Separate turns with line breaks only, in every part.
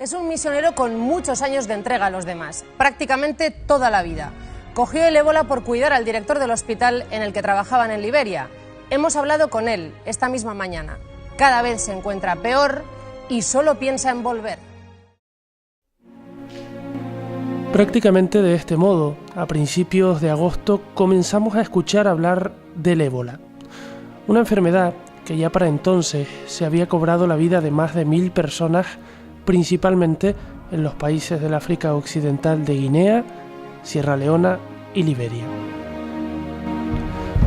Es un misionero con muchos años de entrega a los demás, prácticamente toda la vida. Cogió el ébola por cuidar al director del hospital en el que trabajaban en Liberia. Hemos hablado con él esta misma mañana. Cada vez se encuentra peor y solo piensa en volver.
Prácticamente de este modo, a principios de agosto comenzamos a escuchar hablar del ébola, una enfermedad que ya para entonces se había cobrado la vida de más de 1000 personas, principalmente en los países del África Occidental de Guinea, Sierra Leona y Liberia.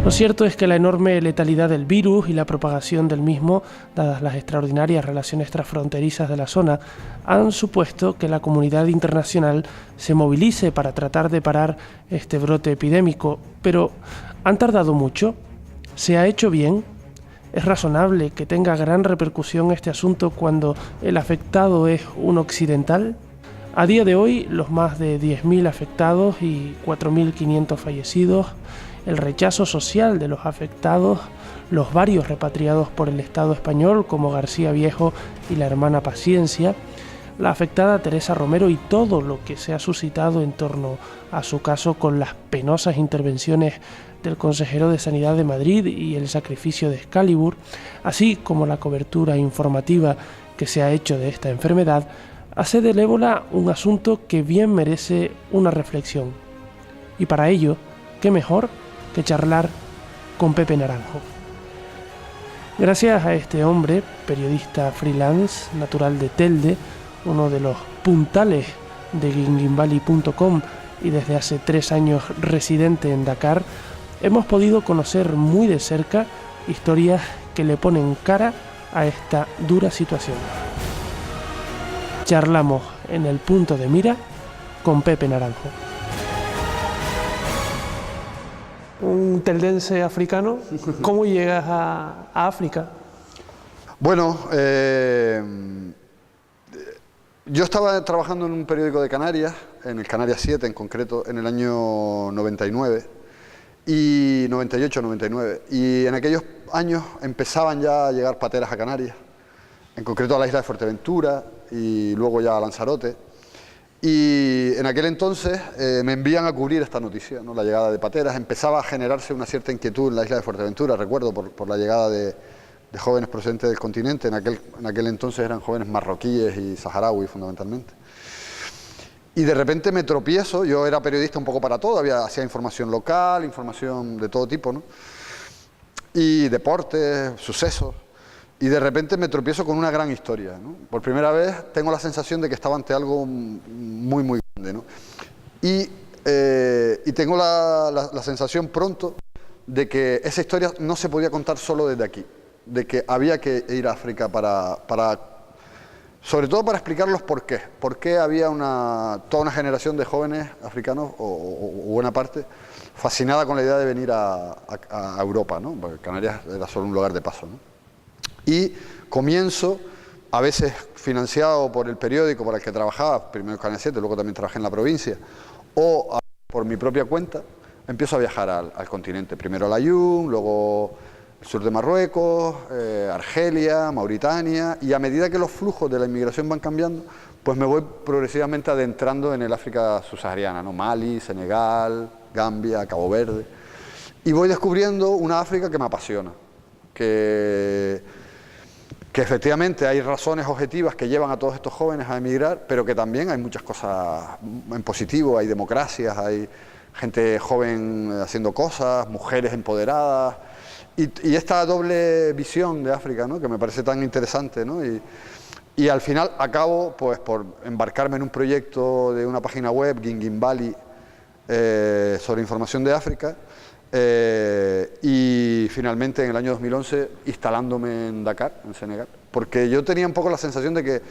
Lo cierto es que la enorme letalidad del virus y la propagación del mismo, dadas las extraordinarias relaciones transfronterizas de la zona, han supuesto que la comunidad internacional se movilice para tratar de parar este brote epidémico. Pero, ¿han tardado mucho? ¿Se ha hecho bien? ¿Es razonable que tenga gran repercusión este asunto cuando el afectado es un occidental? A día de hoy, los más de 10.000 afectados y 4.500 fallecidos, el rechazo social de los afectados, los varios repatriados por el Estado español como García Viejo y la hermana Paciencia, la afectada Teresa Romero y todo lo que se ha suscitado en torno a su caso con las penosas intervenciones del consejero de Sanidad de Madrid y el sacrificio de Excalibur, así como la cobertura informativa que se ha hecho de esta enfermedad, hace del ébola un asunto que bien merece una reflexión. Y para ello, ¿qué mejor que charlar con Pepe Naranjo? Gracias a este hombre, periodista freelance, natural de Telde, uno de los puntales de guinguinvalley.com y desde hace 3 años residente en Dakar, hemos podido conocer muy de cerca historias que le ponen cara a esta dura situación. Charlamos en el punto de mira con Pepe Naranjo. Un teldense africano, ¿cómo llegas a África?
Bueno, yo estaba trabajando en un periódico de Canarias, en el Canarias 7 en concreto, en el año 99, y 98, 99, y en aquellos años empezaban ya a llegar pateras a Canarias, en concreto a la isla de Fuerteventura y luego ya a Lanzarote. Y en aquel entonces me envían a cubrir esta noticia, ¿no? La llegada de pateras. Empezaba a generarse una cierta inquietud en la isla de Fuerteventura, recuerdo, por la llegada de jóvenes procedentes del continente. En aquel entonces eran jóvenes marroquíes y saharauis fundamentalmente. Y de repente me tropiezo, yo era periodista un poco para todo, hacía información local, información de todo tipo, ¿no? Y deportes, sucesos. Y de repente me tropiezo con una gran historia, ¿no? Por primera vez tengo la sensación de que estaba ante algo muy, muy grande, ¿no? Y tengo la sensación pronto de que esa historia no se podía contar solo desde aquí, de que había que ir a África sobre todo para explicar los porqués. Por qué había toda una generación de jóvenes africanos, o buena parte, fascinada con la idea de venir a Europa, ¿no? Porque Canarias era solo un lugar de paso, ¿no? Y comienzo, a veces financiado por el periódico para el que trabajaba, primero en Canal 7, luego también trabajé en la provincia, o por mi propia cuenta, empiezo a viajar al continente. Primero a Layún, luego el sur de Marruecos, Argelia, Mauritania, y a medida que los flujos de la inmigración van cambiando, pues me voy progresivamente adentrando en el África subsahariana, ¿no? Mali, Senegal, Gambia, Cabo Verde, y voy descubriendo una África que me apasiona, que efectivamente hay razones objetivas que llevan a todos estos jóvenes a emigrar, pero que también hay muchas cosas en positivo, hay democracias, hay gente joven haciendo cosas, mujeres empoderadas, y esta doble visión de África, ¿no? Que me parece tan interesante, ¿no? Y al final acabo pues por embarcarme en un proyecto de una página web, Guinguin Valley, sobre información de África, y finalmente en el año 2011 instalándome en Dakar, en Senegal, porque yo tenía un poco la sensación de que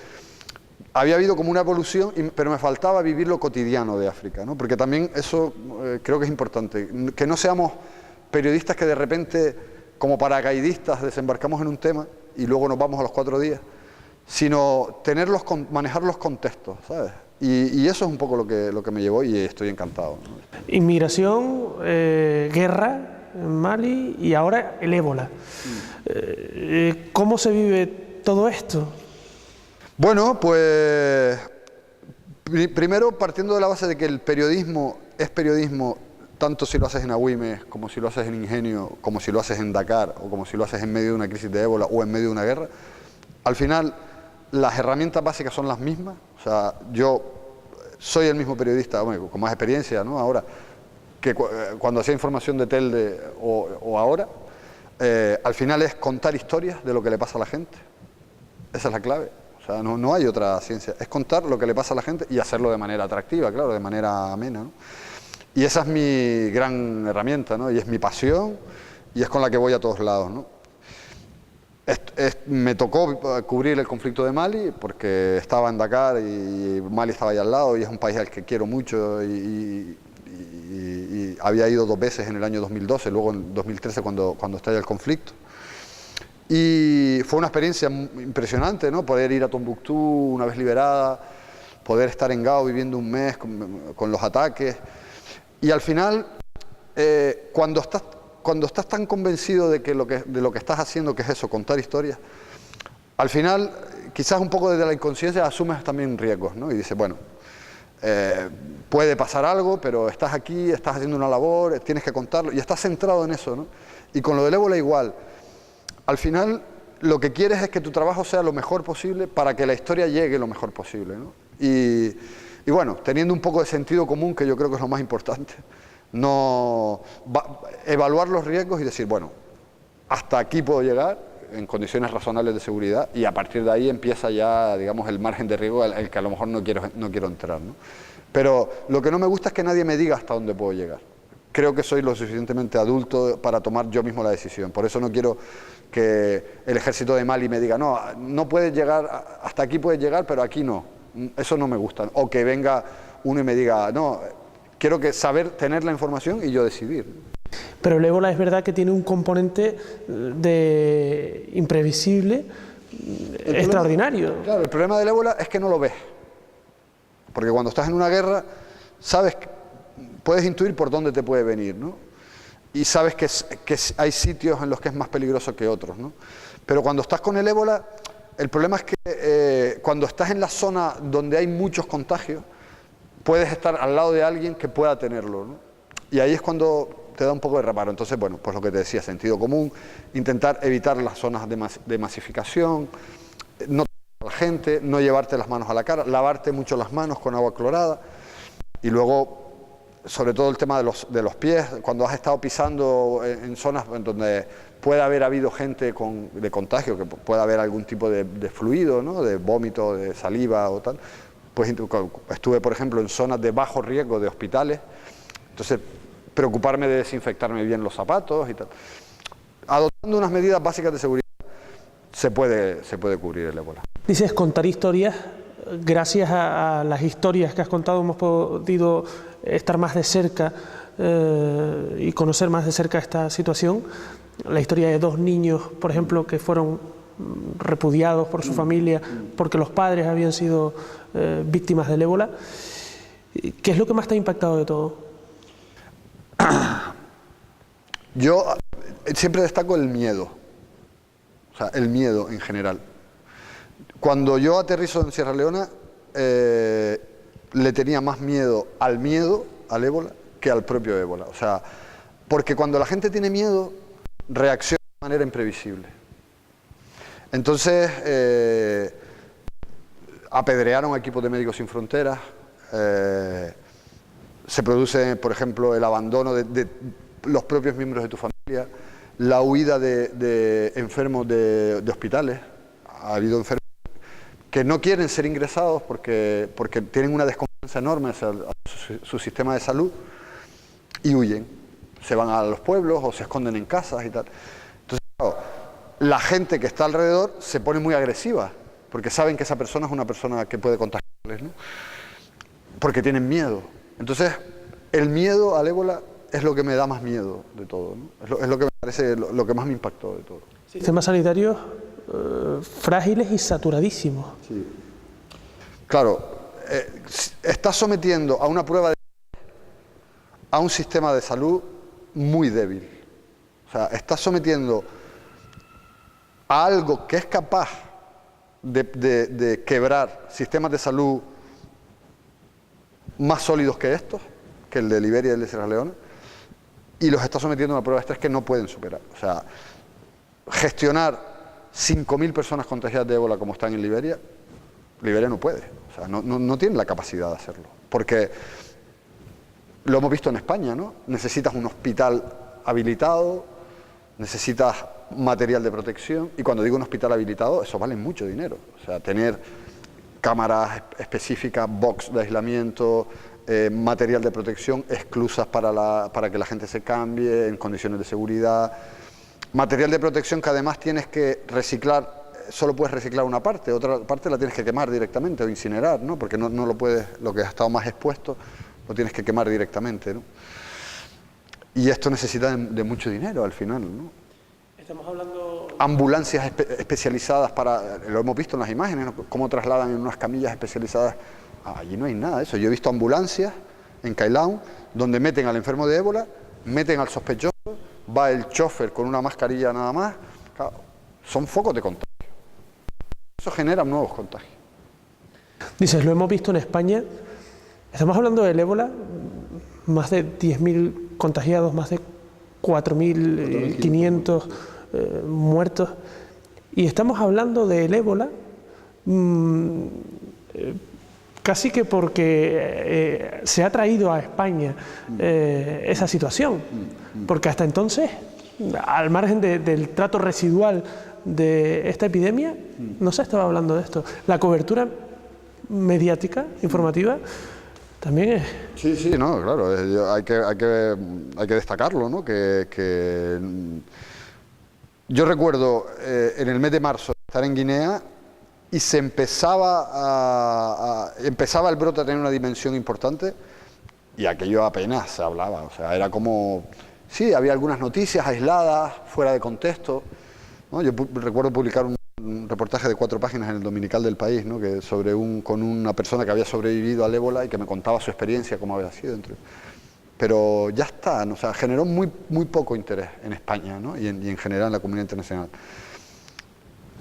había habido como una evolución, pero me faltaba vivir lo cotidiano de África, ¿no? Porque también eso creo que es importante, que no seamos periodistas que de repente, como paracaidistas, desembarcamos en un tema y luego nos vamos a los 4 días, sino manejar los contextos, ¿sabes? Y eso es un poco lo que me llevó y estoy encantado, ¿no?
Inmigración, guerra en Mali y ahora el ébola. ¿Cómo se vive todo esto?
Bueno, pues primero partiendo de la base de que el periodismo es periodismo tanto si lo haces en Agüimes, como si lo haces en Ingenio, como si lo haces en Dakar, o como si lo haces en medio de una crisis de ébola o en medio de una guerra, al final las herramientas básicas son las mismas. O sea, yo soy el mismo periodista, bueno, con más experiencia, ¿no? Ahora, que cuando hacía información de Telde o ahora, al final es contar historias de lo que le pasa a la gente. Esa es la clave. O sea, no hay otra ciencia. Es contar lo que le pasa a la gente y hacerlo de manera atractiva, claro, de manera amena, ¿no? Y esa es mi gran herramienta, ¿no? Y es mi pasión y es con la que voy a todos lados, ¿no? Me tocó cubrir el conflicto de Mali porque estaba en Dakar y Mali estaba ahí al lado y es un país al que quiero mucho y había ido 2 veces en el año 2012, luego en 2013 cuando estalla el conflicto. Y fue una experiencia impresionante, ¿no? Poder ir a Tombuctú una vez liberada, poder estar en Gao viviendo un mes con los ataques. Y al final, cuando estás tan convencido de lo que estás haciendo, que es eso, contar historias, al final, quizás un poco desde la inconsciencia asumes también riesgos, ¿no? Y dices, bueno, puede pasar algo, pero estás aquí, estás haciendo una labor, tienes que contarlo, y estás centrado en eso, ¿no? Y con lo del ébola igual. Al final, lo que quieres es que tu trabajo sea lo mejor posible para que la historia llegue lo mejor posible, ¿no? Y bueno, teniendo un poco de sentido común, que yo creo que es lo más importante, evaluar los riesgos y decir, bueno, hasta aquí puedo llegar en condiciones razonables de seguridad y a partir de ahí empieza ya, digamos, el margen de riesgo al que a lo mejor no quiero entrar, ¿no? Pero lo que no me gusta es que nadie me diga hasta dónde puedo llegar. Creo que soy lo suficientemente adulto para tomar yo mismo la decisión. Por eso no quiero que el ejército de Mali me diga, no puedes llegar, hasta aquí puedes llegar, pero aquí no. Eso no me gusta. O que venga uno y me diga, no, quiero tener la información y yo decidir.
Pero el ébola es verdad que tiene un componente de imprevisible, extraordinario.
Claro, el problema del ébola es que no lo ves. Porque cuando estás en una guerra, puedes intuir por dónde te puede venir, ¿no? Y sabes que hay sitios en los que es más peligroso que otros, ¿no? Pero cuando estás con el ébola, el problema es que cuando estás en la zona donde hay muchos contagios, puedes estar al lado de alguien que pueda tenerlo, ¿no? Y ahí es cuando te da un poco de reparo. Entonces, bueno, pues lo que te decía, sentido común, intentar evitar las zonas de masificación, no tocar a la gente, no llevarte las manos a la cara, lavarte mucho las manos con agua clorada y luego, sobre todo el tema de los pies, cuando has estado pisando en zonas en donde puede haber habido gente de contagio, que pueda haber algún tipo de fluido, ¿no? De vómito, de saliva o tal. Pues estuve, por ejemplo, en zonas de bajo riesgo de hospitales, entonces preocuparme de desinfectarme bien los zapatos y tal. Adoptando unas medidas básicas de seguridad se puede cubrir el ébola.
Dices contar historias. Gracias a las historias que has contado hemos podido estar más de cerca y conocer más de cerca esta situación. La historia de 2 niños, por ejemplo, que fueron repudiados por su familia porque los padres habían sido víctimas del ébola. ¿Qué es lo que más te ha impactado de todo?
Yo siempre destaco el miedo, o sea, el miedo en general. Cuando yo aterrizo en Sierra Leona, le tenía más miedo, al ébola, que al propio ébola. O sea, porque cuando la gente tiene miedo, reacciona de manera imprevisible. Entonces, apedrearon a equipos de Médicos Sin Fronteras, se produce, por ejemplo, el abandono de los propios miembros de tu familia, la huida de enfermos de hospitales. Ha habido enfermos que no quieren ser ingresados porque tienen una desconfianza enorme hacia su sistema de salud y huyen. Se van a los pueblos o se esconden en casas y tal. Entonces, claro, la gente que está alrededor se pone muy agresiva porque saben que esa persona es una persona que puede contagiarles, ¿no? Porque tienen miedo. Entonces, el miedo al ébola es lo que me da más miedo de todo, ¿no? Es lo que me parece lo que más me impactó de todo.
Sistemas sanitarios frágiles y saturadísimos.
Sí. Claro, estás sometiendo a una prueba a un sistema de salud muy débil. O sea, estás sometiendo a algo que es capaz de quebrar sistemas de salud más sólidos que estos, que el de Liberia y el de Sierra Leona, y los está sometiendo a una prueba de estrés que no pueden superar. O sea, gestionar 5.000 personas contagiadas de ébola como están en Liberia, Liberia no puede, o sea, no tiene la capacidad de hacerlo, porque lo hemos visto en España, ¿no? Necesitas un hospital habilitado, necesitas material de protección, y cuando digo un hospital habilitado, eso vale mucho dinero, o sea, tener cámaras específicas, box de aislamiento, material de protección, esclusas para que la gente se cambie en condiciones de seguridad, material de protección que además tienes que reciclar, solo puedes reciclar una parte, otra parte la tienes que quemar directamente o incinerar, ¿no? Porque no lo puedes, lo que ha estado más expuesto, lo tienes que quemar directamente, ¿no? Y esto necesita de mucho dinero al final, ¿no?
Estamos hablando...
Ambulancias especializadas lo hemos visto en las imágenes, ¿no? Cómo trasladan en unas camillas especializadas. Allí no hay nada de eso. Yo he visto ambulancias en Cailaun donde meten al enfermo de ébola, meten al sospechoso, va el chofer con una mascarilla nada más. Claro, son focos de contagio. Eso genera nuevos contagios.
Dices, lo hemos visto en España. Estamos hablando del ébola, más de 10.000 contagiados, más de 4.500 muertos. Y estamos hablando del ébola casi que porque se ha traído a España esa situación. Porque hasta entonces, al margen del trato residual de esta epidemia, no se estaba hablando de esto. La cobertura mediática, informativa, también es...
Sí, no, claro, hay que destacarlo, ¿no? Yo recuerdo en el mes de marzo estar en Guinea y se empezaba el brote a tener una dimensión importante y aquello apenas se hablaba, o sea, era como... Sí, había algunas noticias aisladas, fuera de contexto, ¿no? Yo recuerdo publicar un reportaje de 4 páginas en el Dominical del País, ¿no? Con una persona que había sobrevivido al ébola y que me contaba su experiencia, cómo había sido. Pero ya está, ¿no? O sea, generó muy poco interés en España, ¿no? y en general en la comunidad internacional.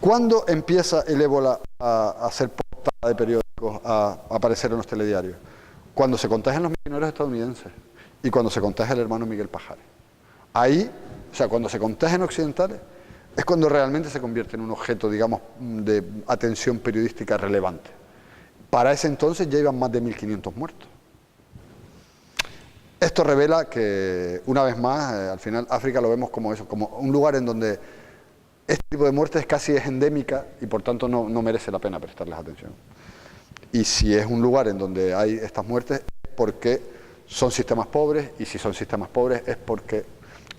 ¿Cuándo empieza el ébola a ser portada de periódicos, a aparecer en los telediarios? Cuando se contagian los misioneros estadounidenses y cuando se contagia el hermano Miguel Pajares. Ahí, o sea, cuando se contagian occidentales, es cuando realmente se convierte en un objeto, digamos, de atención periodística relevante. Para ese entonces ya iban más de 1.500 muertos. Esto revela que, una vez más, al final África lo vemos como eso, como un lugar en donde este tipo de muertes casi es endémica y por tanto no merece la pena prestarles atención. Y si es un lugar en donde hay estas muertes es porque son sistemas pobres, y si son sistemas pobres es porque...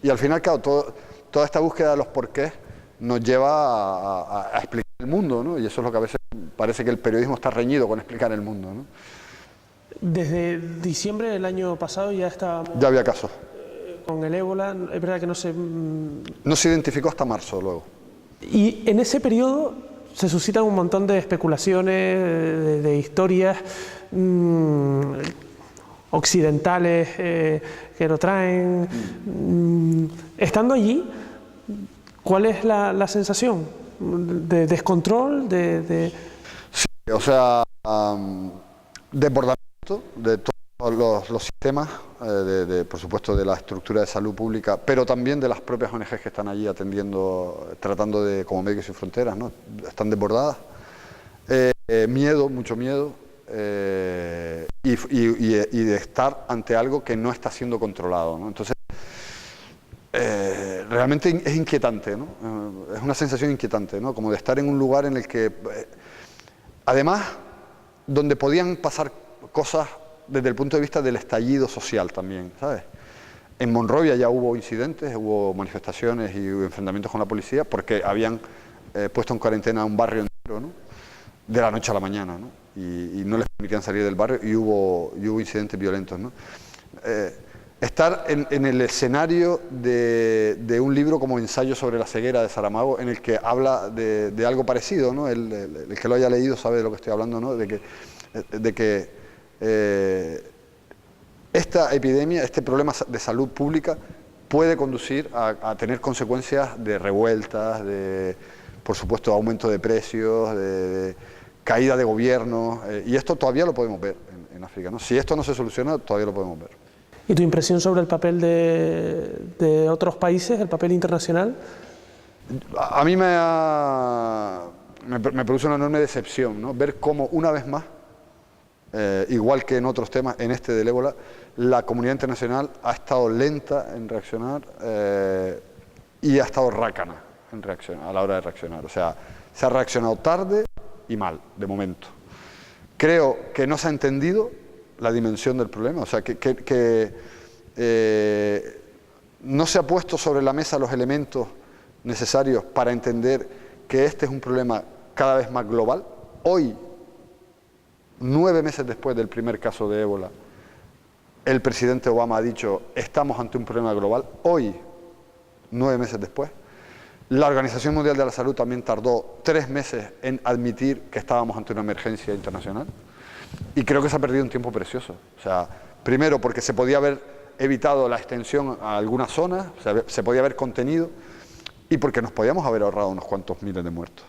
Y al final, claro, toda esta búsqueda de los porqués nos lleva a explicar el mundo, ¿no? Y eso es lo que a veces parece que el periodismo está reñido con explicar el mundo, ¿no?
Desde diciembre del año pasado ya está...
Ya había casos.
Con el ébola, es verdad que no se...
No se identificó hasta marzo luego.
Y en ese periodo se suscitan un montón de especulaciones, de historias occidentales que lo traen. Estando allí, ¿cuál es la sensación? ¿De descontrol?
Sí, o sea, desbordamiento de todos los sistemas, por supuesto de la estructura de salud pública, pero también de las propias ONGs que están allí atendiendo, tratando de, como Médicos Sin Fronteras, ¿no? Están desbordadas. Miedo, mucho miedo, y de estar ante algo que no está siendo controlado, ¿no? Entonces, realmente es inquietante, ¿no? Es una sensación inquietante, ¿no? Como de estar en un lugar en el que, además, donde podían pasar cosas desde el punto de vista del estallido social también, ¿sabes? En Monrovia ya hubo incidentes, hubo manifestaciones y enfrentamientos con la policía porque habían puesto en cuarentena un barrio entero, ¿no? De la noche a la mañana, ¿no? Y no les permitían salir del barrio y hubo incidentes violentos, ¿no? Estar en el escenario de un libro como Ensayo sobre la ceguera de Saramago, en el que habla de algo parecido, ¿no? El que lo haya leído sabe de lo que estoy hablando, ¿no? De que esta epidemia, este problema de salud pública puede conducir a tener consecuencias de revueltas, de por supuesto, aumento de precios, de caída de gobiernos, y esto todavía lo podemos ver en África, ¿no? Si esto no se soluciona, todavía lo podemos ver.
¿Y tu impresión sobre el papel de otros países, el papel internacional?
A mí me produce una enorme decepción, ¿no? Ver cómo una vez más, igual que en otros temas, en este del ébola, la comunidad internacional ha estado lenta en reaccionar y ha estado rácana en reaccionar, a la hora de reaccionar. O sea, se ha reaccionado tarde y mal, de momento. Creo que no se ha entendido la dimensión del problema, o sea, que no se ha puesto sobre la mesa los elementos necesarios para entender que este es un problema cada vez más global. Hoy, 9 meses después del primer caso de ébola, el presidente Obama ha dicho, estamos ante un problema global. Hoy, 9 meses después, la Organización Mundial de la Salud también tardó 3 meses en admitir que estábamos ante una emergencia internacional. Y creo que se ha perdido un tiempo precioso. O sea, primero porque se podía haber evitado la extensión a algunas zonas, se podía haber contenido, y porque nos podíamos haber ahorrado unos cuantos miles de muertos,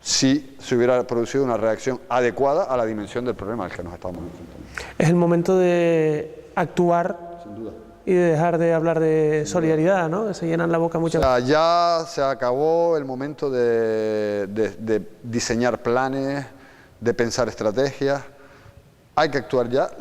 si se hubiera producido una reacción adecuada a la dimensión del problema al que nos estamos enfrentando.
Es el momento de actuar.
Sin duda.
Y de dejar de hablar de solidaridad, ¿no? Que se llenan la boca muchas veces.
O sea, ya se acabó el momento de diseñar planes, de pensar estrategias. Hay que actuar ya.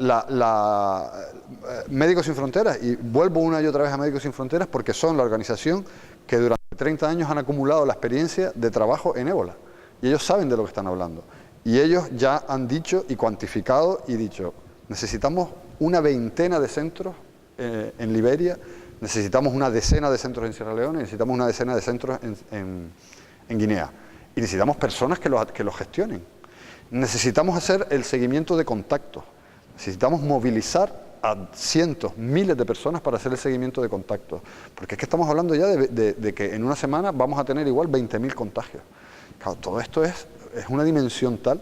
Médicos Sin Fronteras, y vuelvo una y otra vez a Médicos Sin Fronteras porque son la organización que durante 30 años han acumulado la experiencia de trabajo en ébola. Y ellos saben de lo que están hablando. Y ellos ya han dicho y cuantificado y dicho, necesitamos una veintena de centros en Liberia, necesitamos una decena de centros en Sierra Leona, necesitamos una decena de centros en Guinea. Y necesitamos personas que los gestionen. Necesitamos hacer el seguimiento de contactos. Necesitamos movilizar a cientos, miles de personas para hacer el seguimiento de contactos. Porque es que estamos hablando ya de que en una semana vamos a tener igual 20.000 contagios. Claro, todo esto es una dimensión tal.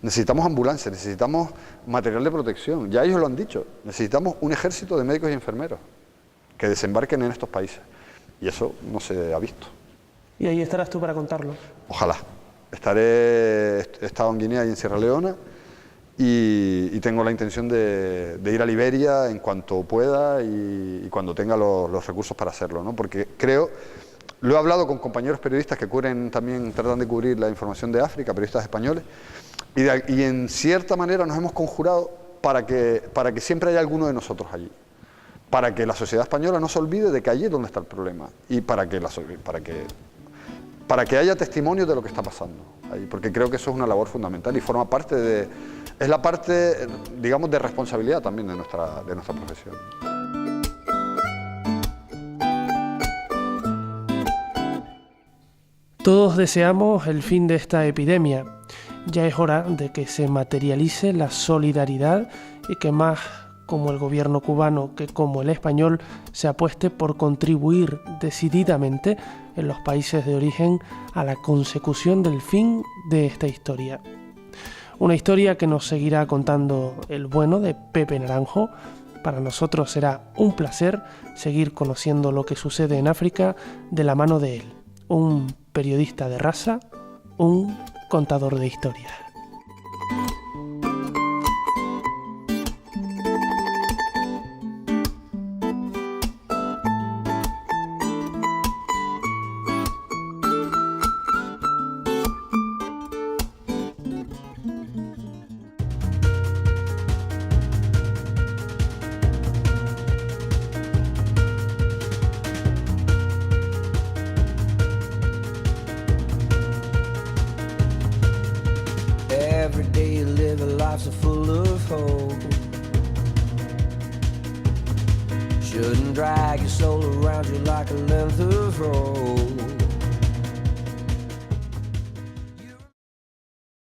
Necesitamos ambulancias, necesitamos material de protección. Ya ellos lo han dicho. Necesitamos un ejército de médicos y enfermeros que desembarquen en estos países. Y eso no se ha visto.
Y ahí estarás tú para contarlo.
Ojalá. He estado en Guinea y en Sierra Leona y tengo la intención de ir a Liberia en cuanto pueda y cuando tenga los recursos para hacerlo, ¿no? Porque creo, lo he hablado con compañeros periodistas que tratan de cubrir la información de África, periodistas españoles, y en cierta manera nos hemos conjurado para que siempre haya alguno de nosotros allí, para que la sociedad española no se olvide de que allí es donde está el problema y para que haya testimonio de lo que está pasando ahí, porque creo que eso es una labor fundamental y forma parte es la parte, digamos, de responsabilidad también de nuestra profesión.
Todos deseamos el fin de esta epidemia. Ya es hora de que se materialice la solidaridad y que más como el gobierno cubano que como el español se apueste por contribuir decididamente en los países de origen a la consecución del fin de esta historia. Una historia que nos seguirá contando el bueno de Pepe Naranjo. Para nosotros será un placer seguir conociendo lo que sucede en África de la mano de él, un periodista de raza, un contador de historias.
Every day you live a life so full of hope. Shouldn't drag your soul around you like a length of rope.